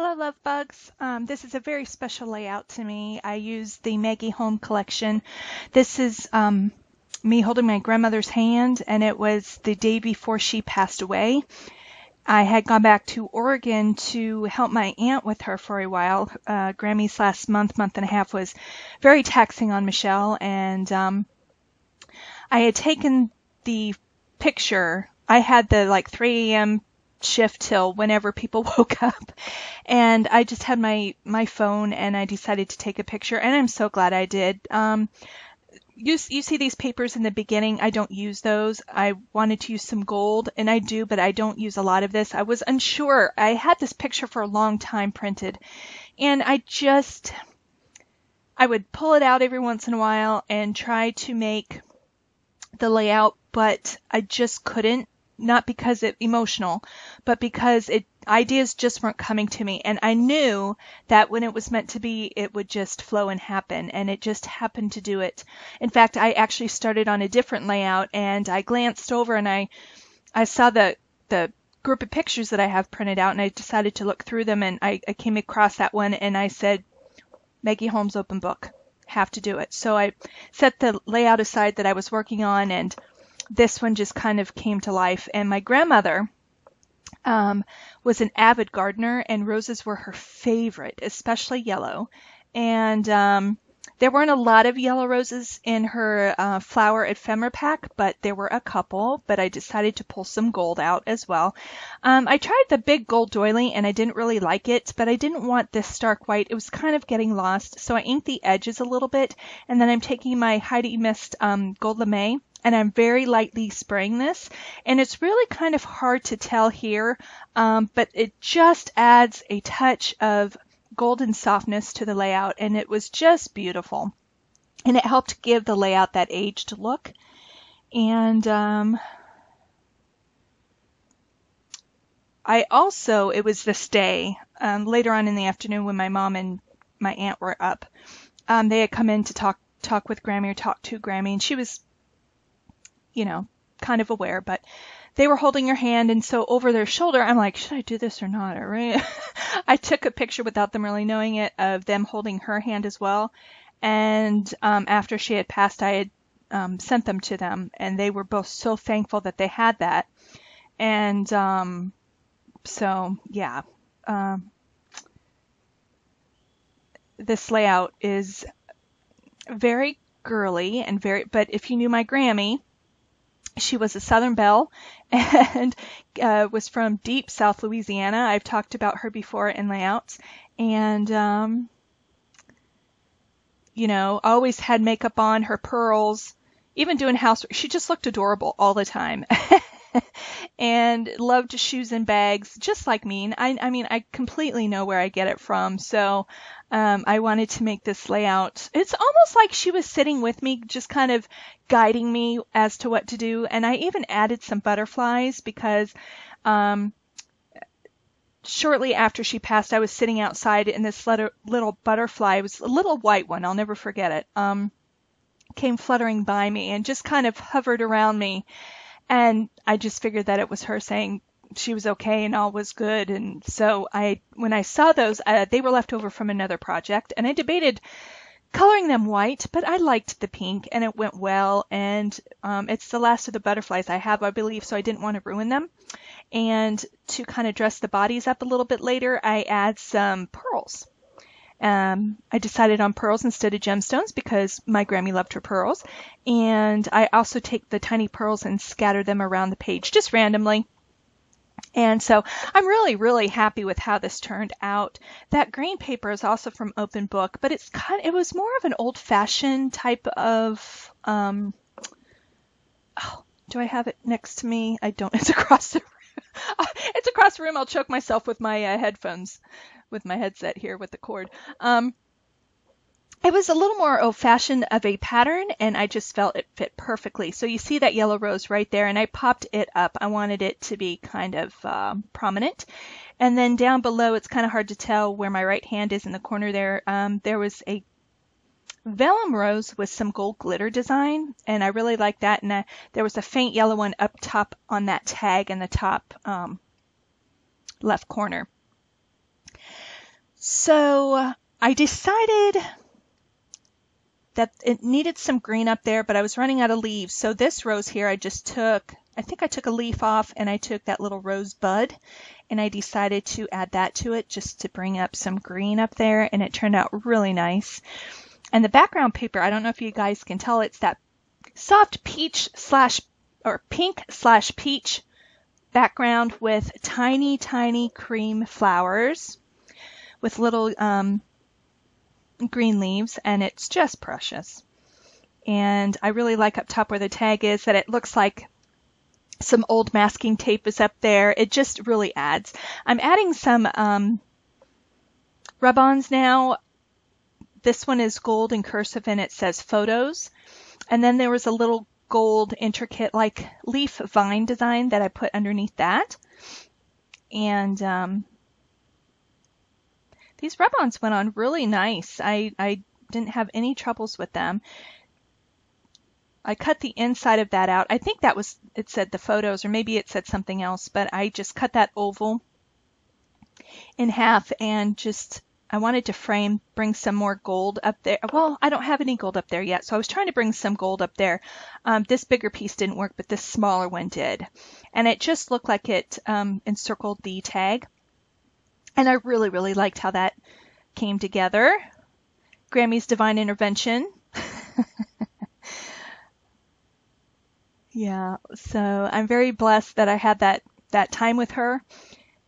Hello, love bugs. This is a very special layout to me. I use the Maggie Home collection. This is me holding my grandmother's hand, and it was the day before she passed away. I had gone back to Oregon to help my aunt with her for a while. Grammy's last month and a half was very taxing on Michelle, and I had taken the picture. I had the 3 a.m. shift till whenever people woke up, and I just had my phone, and I decided to take a picture, and I'm so glad I did. You see these papers in the beginning. I don't use those. I wanted to use some gold, and I do, but I don't use a lot of this. I was unsure. I had this picture for a long time printed, and I would pull it out every once in a while and try to make the layout, but I just couldn't. Not because it's emotional, but because ideas just weren't coming to me. And I knew that when it was meant to be, it would just flow and happen. And it just happened to do it. In fact, I actually started on a different layout, and I glanced over and I saw the group of pictures that I have printed out, and I decided to look through them, and I came across that one, and I said, Maggie Holmes open book, have to do it. So I set the layout aside that I was working on, and this one just kind of came to life. And my grandmother was an avid gardener, and roses were her favorite, especially yellow. And there weren't a lot of yellow roses in her flower ephemera pack, but there were a couple. But I decided to pull some gold out as well. I tried the big gold doily, and I didn't really like it, but I didn't want this stark white. It was kind of getting lost, so I inked the edges a little bit, and then I'm taking my Heidi Mist Gold Lame, and I'm very lightly spraying this, and it's really kind of hard to tell here, but it just adds a touch of golden softness to the layout, and it was just beautiful, and it helped give the layout that aged look. And it was this day, later on in the afternoon when my mom and my aunt were up, they had come in to talk with Grammy, or talk to Grammy, and she was kind of aware, but they were holding her hand, and so over their shoulder, I'm like, should I do this or not? I took a picture without them really knowing it of them holding her hand as well, and after she had passed, I had sent them to them, and they were both so thankful that they had that. And so yeah, this layout is very girly and but if you knew my Grammy, she was a Southern belle, and was from deep South Louisiana. I've talked about her before in layouts, and always had makeup on, her pearls, even doing housework. She just looked adorable all the time. And loved shoes and bags, just like me. I mean, I completely know where I get it from. So I wanted to make this layout. It's almost like she was sitting with me, just kind of guiding me as to what to do. And I even added some butterflies because shortly after she passed, I was sitting outside, and this little butterfly, it was a little white one, I'll never forget it, came fluttering by me and just kind of hovered around me. And I just figured that it was her saying she was okay and all was good. And so when I saw those, they were left over from another project, and I debated coloring them white, but I liked the pink, and it went well. And it's the last of the butterflies I have, I believe, so I didn't want to ruin them. And to kind of dress the bodies up a little bit later, I add some pearls. I decided on pearls instead of gemstones because my Grammy loved her pearls. And I also take the tiny pearls and scatter them around the page just randomly. And so I'm really, really happy with how this turned out. That green paper is also from Open Book, but it was more of an old-fashioned type of, do I have it next to me? I don't. It's across the room. It's across the room. I'll choke myself with my headphones, with my headset here with the cord. It was a little more old-fashioned of a pattern, and I just felt it fit perfectly. So you see that yellow rose right there, and I popped it up. I wanted it to be kind of prominent. And then down below, it's kind of hard to tell where my right hand is in the corner there. There was a vellum rose with some gold glitter design, and I really liked that. And there was a faint yellow one up top on that tag in the top left corner. So I decided that it needed some green up there, but I was running out of leaves. So this rose here, I think I took a leaf off, and I took that little rose bud, and I decided to add that to it just to bring up some green up there, and it turned out really nice. And the background paper, I don't know if you guys can tell, it's that soft peach or pink / peach background with tiny, tiny cream flowers with little green leaves, and it's just precious. And I really like up top where the tag is that it looks like some old masking tape is up there. It just really adds. I'm adding some rub-ons now. This one is gold in cursive and it says photos. And then there was a little gold intricate like leaf vine design that I put underneath that. And these rub-ons went on really nice. I didn't have any troubles with them. I cut the inside of that out. I think that was, it said the photos, or maybe it said something else, but I just cut that oval in half and just, I wanted to bring some more gold up there. Well, I don't have any gold up there yet, so I was trying to bring some gold up there. This bigger piece didn't work, but this smaller one did. And it just looked like it encircled the tag. And I really, really liked how that came together. Grammy's divine intervention. Yeah, so I'm very blessed that I had that time with her,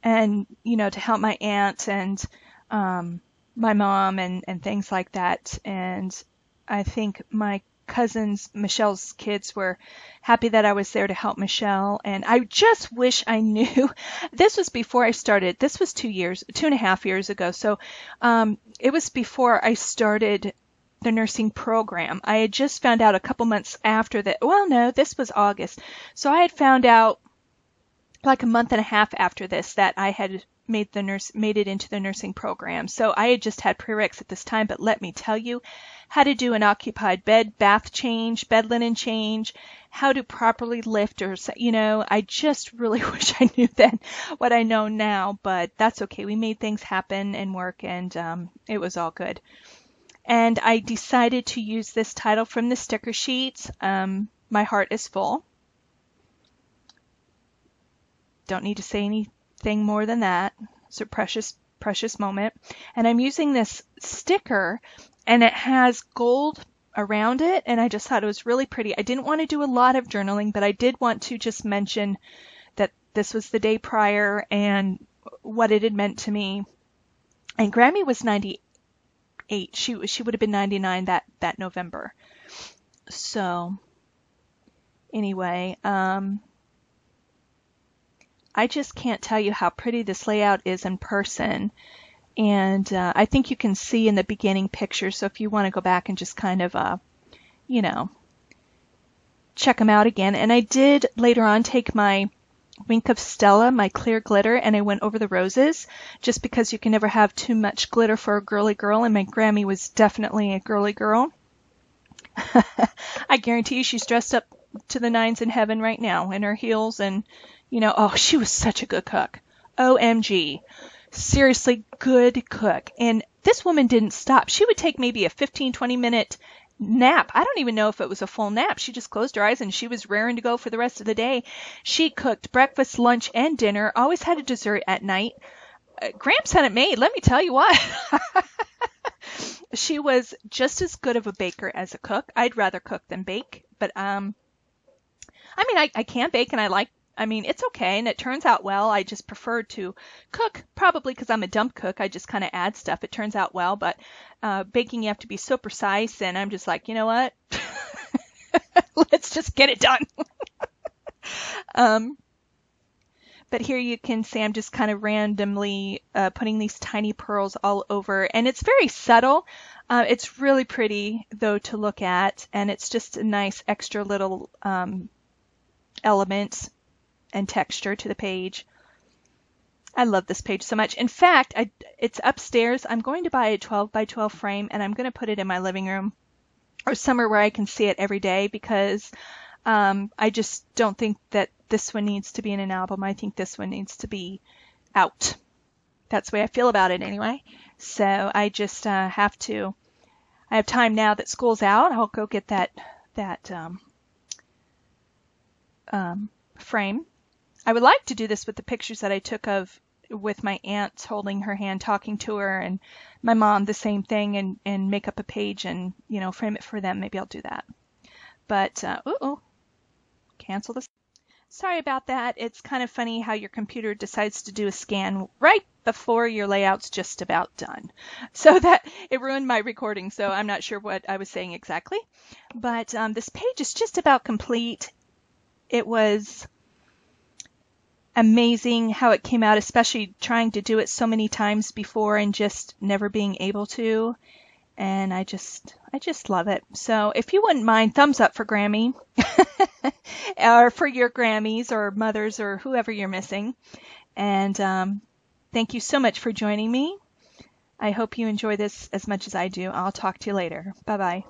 and to help my aunt and my mom and things like that. And I think my cousins, Michelle's kids, were happy that I was there to help Michelle. And I just wish I knew. This was before I started. This was 2.5 years ago. So it was before I started the nursing program. I had just found out a couple months after that. Well, no, this was August. So I had found out like a month and a half after this that I had made it into the nursing program. So I had just had prereqs at this time, but let me tell you how to do an occupied bed, bath change, bed linen change, how to properly lift, or I just really wish I knew then what I know now, but that's okay. We made things happen and work, and it was all good. And I decided to use this title from the sticker sheets. My heart is full. Don't need to say anything more than that. It's a precious, precious moment. And I'm using this sticker, and it has gold around it, and I just thought it was really pretty. I didn't want to do a lot of journaling, but I did want to just mention that this was the day prior and what it had meant to me. And Grammy was 98. She would have been 99 that November. So anyway, I just can't tell you how pretty this layout is in person. And I think you can see in the beginning picture. So if you want to go back and just kind of, check them out again. And I did later on take my Wink of Stella, my clear glitter, and I went over the roses just because you can never have too much glitter for a girly girl, and my Grammy was definitely a girly girl. I guarantee you she's dressed up to the nines in heaven right now in her heels, and oh, she was such a good cook. OMG. Seriously, good cook. And this woman didn't stop. She would take maybe a 15-20 minute nap. I don't even know if it was a full nap. She just closed her eyes and she was raring to go for the rest of the day. She cooked breakfast, lunch, and dinner. Always had a dessert at night. Gramps had it made, let me tell you what. She was just as good of a baker as a cook. I'd rather cook than bake, but I can bake, and it's okay, and it turns out well. I just prefer to cook, probably because I'm a dumb cook. I just kind of add stuff. It turns out well, but baking, you have to be so precise, and I'm just like, you know what? Let's just get it done. But here you can see I'm just kind of randomly putting these tiny pearls all over, and it's very subtle. It's really pretty, though, to look at, and it's just a nice extra little element and texture to the page. I love this page so much. In fact, it's upstairs. I'm going to buy a 12 by 12 frame, and I'm going to put it in my living room or somewhere where I can see it every day, because I just don't think that this one needs to be in an album. I think this one needs to be out. That's the way I feel about it anyway. So I just I have time now that school's out. I'll go get that frame. I would like to do this with the pictures that I took with my aunt holding her hand, talking to her, and my mom, the same thing, and make up a page and, frame it for them. Maybe I'll do that. But, cancel this. Sorry about that. It's kind of funny how your computer decides to do a scan right before your layout's just about done. So that it ruined my recording, so I'm not sure what I was saying exactly. But this page is just about complete. It was amazing how it came out, especially trying to do it so many times before and just never being able to. And I just love it. So if you wouldn't mind, thumbs up for Grammy or for your Grammys or mothers or whoever you're missing. And thank you so much for joining me. I hope you enjoy this as much as I do. I'll talk to you later. Bye-bye.